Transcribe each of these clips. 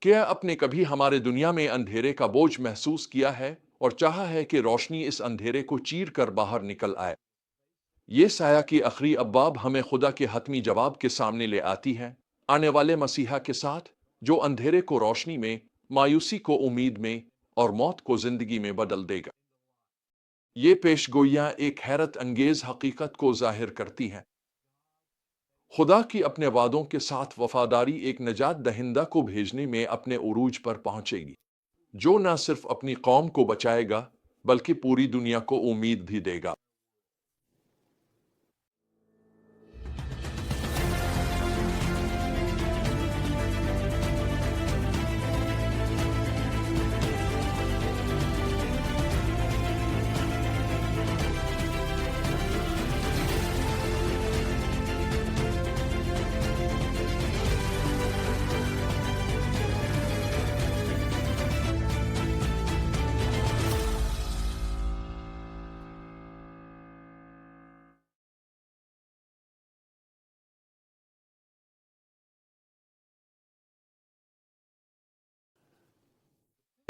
کیا آپ نے کبھی ہمارے دنیا میں اندھیرے کا بوجھ محسوس کیا ہے اور چاہا ہے کہ روشنی اس اندھیرے کو چیر کر باہر نکل آئے؟ یہ سایہ کی آخری ابواب ہمیں خدا کے حتمی جواب کے سامنے لے آتی ہے، آنے والے مسیحا کے ساتھ، جو اندھیرے کو روشنی میں، مایوسی کو امید میں، اور موت کو زندگی میں بدل دے گا۔ یہ پیشگوئیاں ایک حیرت انگیز حقیقت کو ظاہر کرتی ہیں۔ خدا کی اپنے وعدوں کے ساتھ وفاداری ایک نجات دہندہ کو بھیجنے میں اپنے عروج پر پہنچے گی، جو نہ صرف اپنی قوم کو بچائے گا بلکہ پوری دنیا کو امید بھی دے گا۔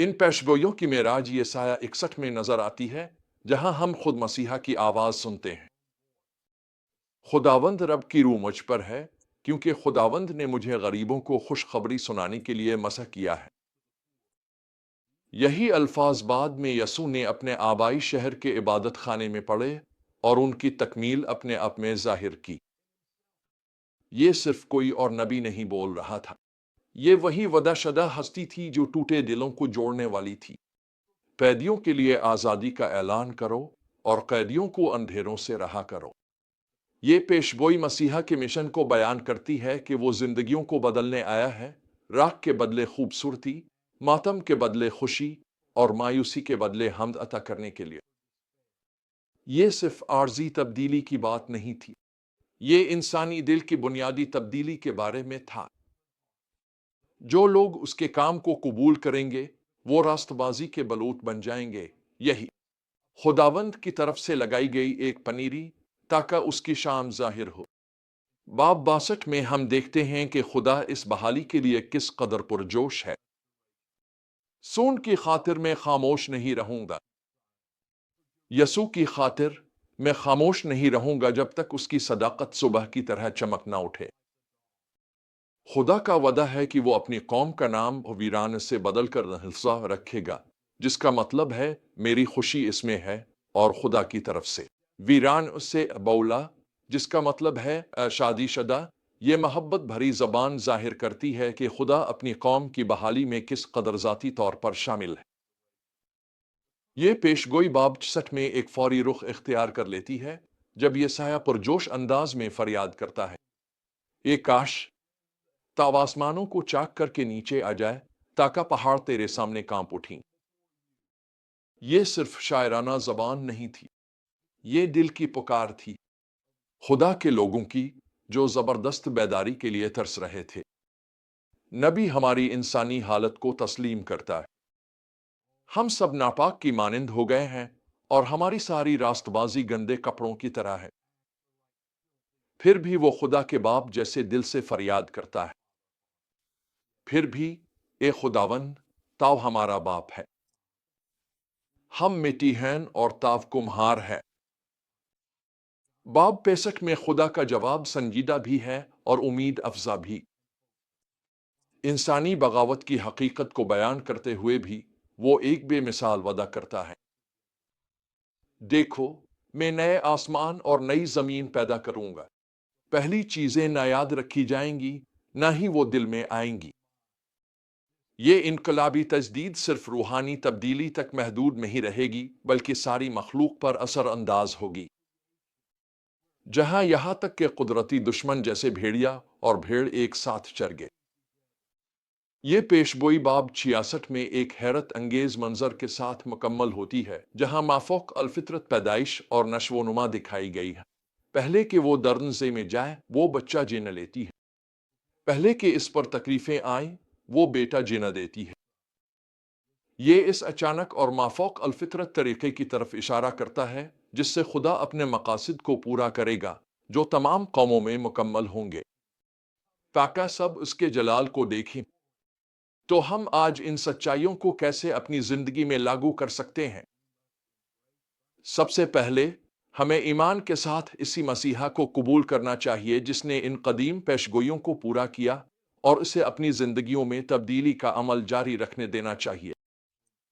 ان پیشگوئیوں کی معراج یسایہ 61 میں نظر آتی ہے، جہاں ہم خود مسیحا کی آواز سنتے ہیں۔ خداوند رب کی روح مجھ پر ہے، کیونکہ خداوند نے مجھے غریبوں کو خوشخبری سنانے کے لیے مسح کیا ہے۔ یہی الفاظ بعد میں یسوع نے اپنے آبائی شہر کے عبادت خانے میں پڑھے اور ان کی تکمیل اپنے آپ میں ظاہر کی۔ یہ صرف کوئی اور نبی نہیں بول رہا تھا، یہ وہی وعدہ شدہ ہستی تھی جو ٹوٹے دلوں کو جوڑنے والی تھی۔ قیدیوں کے لیے آزادی کا اعلان کرو اور قیدیوں کو اندھیروں سے رہا کرو۔ یہ پیشگوئی مسیحا کے مشن کو بیان کرتی ہے کہ وہ زندگیوں کو بدلنے آیا ہے، راکھ کے بدلے خوبصورتی، ماتم کے بدلے خوشی، اور مایوسی کے بدلے حمد عطا کرنے کے لیے۔ یہ صرف عارضی تبدیلی کی بات نہیں تھی، یہ انسانی دل کی بنیادی تبدیلی کے بارے میں تھا۔ جو لوگ اس کے کام کو قبول کریں گے، وہ راست بازی کے بلوط بن جائیں گے۔ یہی خداوند کی طرف سے لگائی گئی ایک پنیری تاکہ اس کی شان ظاہر ہو۔ باب 62 میں ہم دیکھتے ہیں کہ خدا اس بحالی کے لیے کس قدر پرجوش ہے۔ سون کی خاطر میں خاموش نہیں رہوں گا۔ یسوع کی خاطر میں خاموش نہیں رہوں گا جب تک اس کی صداقت صبح کی طرح چمک نہ اٹھے۔ خدا کا وعدہ ہے کہ وہ اپنی قوم کا نام ویران سے بدل کر حفظہ رکھے گا، جس کا مطلب ہے میری خوشی اس میں ہے، اور خدا کی طرف سے ویران اس سے بولا، جس کا مطلب ہے شادی شدہ۔ یہ محبت بھری زبان ظاہر کرتی ہے کہ خدا اپنی قوم کی بحالی میں کس قدر ذاتی طور پر شامل ہے۔ یہ پیشگوئی باب 66 میں ایک فوری رخ اختیار کر لیتی ہے جب یہ سایہ پرجوش انداز میں فریاد کرتا ہے، اے کاش تاب آسمانوں کو چاک کر کے نیچے آ جائے تاکہ پہاڑ تیرے سامنے کانپ اٹھیں۔ یہ صرف شاعرانہ زبان نہیں تھی، یہ دل کی پکار تھی، خدا کے لوگوں کی جو زبردست بیداری کے لیے ترس رہے تھے۔ نبی ہماری انسانی حالت کو تسلیم کرتا ہے۔ ہم سب ناپاک کی مانند ہو گئے ہیں اور ہماری ساری راست بازی گندے کپڑوں کی طرح ہے۔ پھر بھی وہ خدا کے باپ جیسے دل سے فریاد کرتا ہے۔ پھر بھی اے خداوند، تاؤ ہمارا باپ ہے۔ ہم مٹی ہیں اور تاؤ کمہار ہے۔ باب 65 میں خدا کا جواب سنجیدہ بھی ہے اور امید افزا بھی۔ انسانی بغاوت کی حقیقت کو بیان کرتے ہوئے بھی وہ ایک بے مثال وعدہ کرتا ہے۔ دیکھو، میں نئے آسمان اور نئی زمین پیدا کروں گا، پہلی چیزیں نہ یاد رکھی جائیں گی، نہ ہی وہ دل میں آئیں گی۔ یہ انقلابی تجدید صرف روحانی تبدیلی تک محدود نہیں رہے گی بلکہ ساری مخلوق پر اثر انداز ہوگی، جہاں یہاں تک کہ قدرتی دشمن جیسے بھیڑیا اور بھیڑ ایک ساتھ چر گئے۔ یہ پیشگوئی باب 66 میں ایک حیرت انگیز منظر کے ساتھ مکمل ہوتی ہے، جہاں مافوق الفطرت پیدائش اور نشو و نما دکھائی گئی ہے۔ پہلے کہ وہ درنزے میں جائے وہ بچہ جن لیتی ہے، پہلے کہ اس پر تکلیفیں آئیں وہ بیٹا جن دیتی ہے۔ یہ اس اچانک اور مافوق الفطرت طریقے کی طرف اشارہ کرتا ہے جس سے خدا اپنے مقاصد کو پورا کرے گا جو تمام قوموں میں مکمل ہوں گے، تاکہ سب اس کے جلال کو دیکھیں۔ تو ہم آج ان سچائیوں کو کیسے اپنی زندگی میں لاگو کر سکتے ہیں؟ سب سے پہلے ہمیں ایمان کے ساتھ اسی مسیحا کو قبول کرنا چاہیے جس نے ان قدیم پیشگوئیوں کو پورا کیا، اور اسے اپنی زندگیوں میں تبدیلی کا عمل جاری رکھنے دینا چاہیے۔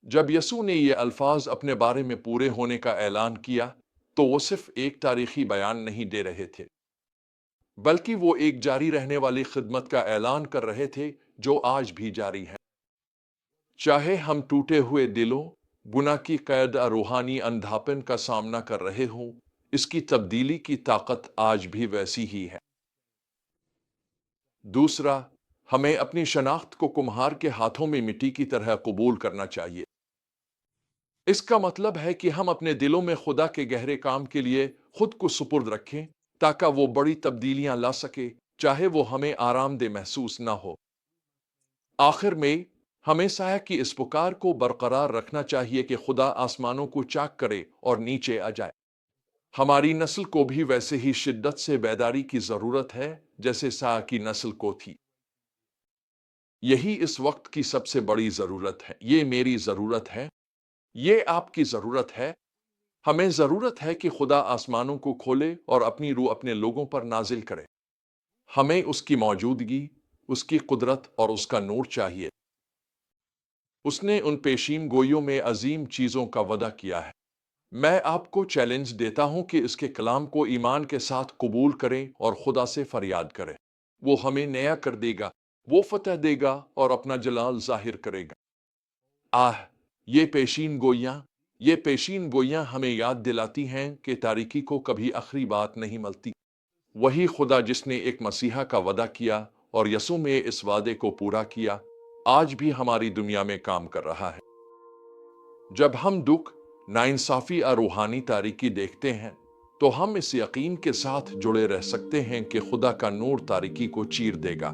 جب یسوع نے یہ الفاظ اپنے بارے میں پورے ہونے کا اعلان کیا تو وہ صرف ایک تاریخی بیان نہیں دے رہے تھے، بلکہ وہ ایک جاری رہنے والی خدمت کا اعلان کر رہے تھے جو آج بھی جاری ہے۔ چاہے ہم ٹوٹے ہوئے دلوں، گناہ کی قید اور روحانی اندھاپن کا سامنا کر رہے ہوں، اس کی تبدیلی کی طاقت آج بھی ویسی ہی ہے۔ دوسرا، ہمیں اپنی شناخت کو کمہار کے ہاتھوں میں مٹی کی طرح قبول کرنا چاہیے۔ اس کا مطلب ہے کہ ہم اپنے دلوں میں خدا کے گہرے کام کے لیے خود کو سپرد رکھیں تاکہ وہ بڑی تبدیلیاں لا سکے، چاہے وہ ہمیں آرام دہ محسوس نہ ہو۔ آخر میں، ہمیں سایہ کی اس پکار کو برقرار رکھنا چاہیے کہ خدا آسمانوں کو چاک کرے اور نیچے آ جائے۔ ہماری نسل کو بھی ویسے ہی شدت سے بیداری کی ضرورت ہے جیسے سایہ کی نسل کو تھی۔ یہی اس وقت کی سب سے بڑی ضرورت ہے۔ یہ میری ضرورت ہے، یہ آپ کی ضرورت ہے۔ ہمیں ضرورت ہے کہ خدا آسمانوں کو کھولے اور اپنی روح اپنے لوگوں پر نازل کرے۔ ہمیں اس کی موجودگی، اس کی قدرت اور اس کا نور چاہیے۔ اس نے ان پیشین گوئیوں میں عظیم چیزوں کا وعدہ کیا ہے۔ میں آپ کو چیلنج دیتا ہوں کہ اس کے کلام کو ایمان کے ساتھ قبول کریں اور خدا سے فریاد کریں۔ وہ ہمیں نیا کر دے گا، وہ فتح دے گا اور اپنا جلال ظاہر کرے گا۔ یہ پیشین گوئیاں ہمیں یاد دلاتی ہیں کہ تاریکی کو کبھی آخری بات نہیں ملتی۔ وہی خدا جس نے ایک مسیحا کا وعدہ کیا اور یسوع میں اس وعدے کو پورا کیا، آج بھی ہماری دنیا میں کام کر رہا ہے۔ جب ہم دکھ، ناانصافی اور روحانی تاریکی دیکھتے ہیں تو ہم اس یقین کے ساتھ جڑے رہ سکتے ہیں کہ خدا کا نور تاریکی کو چیر دے گا۔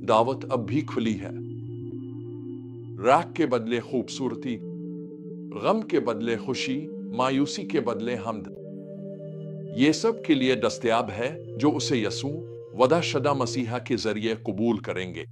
دعوت اب بھی کھلی ہے۔ راکھ کے بدلے خوبصورتی، غم کے بدلے خوشی، مایوسی کے بدلے حمد، یہ سب کے لیے دستیاب ہے جو اسے یسوع، وعدہ شدہ مسیحا کے ذریعے قبول کریں گے۔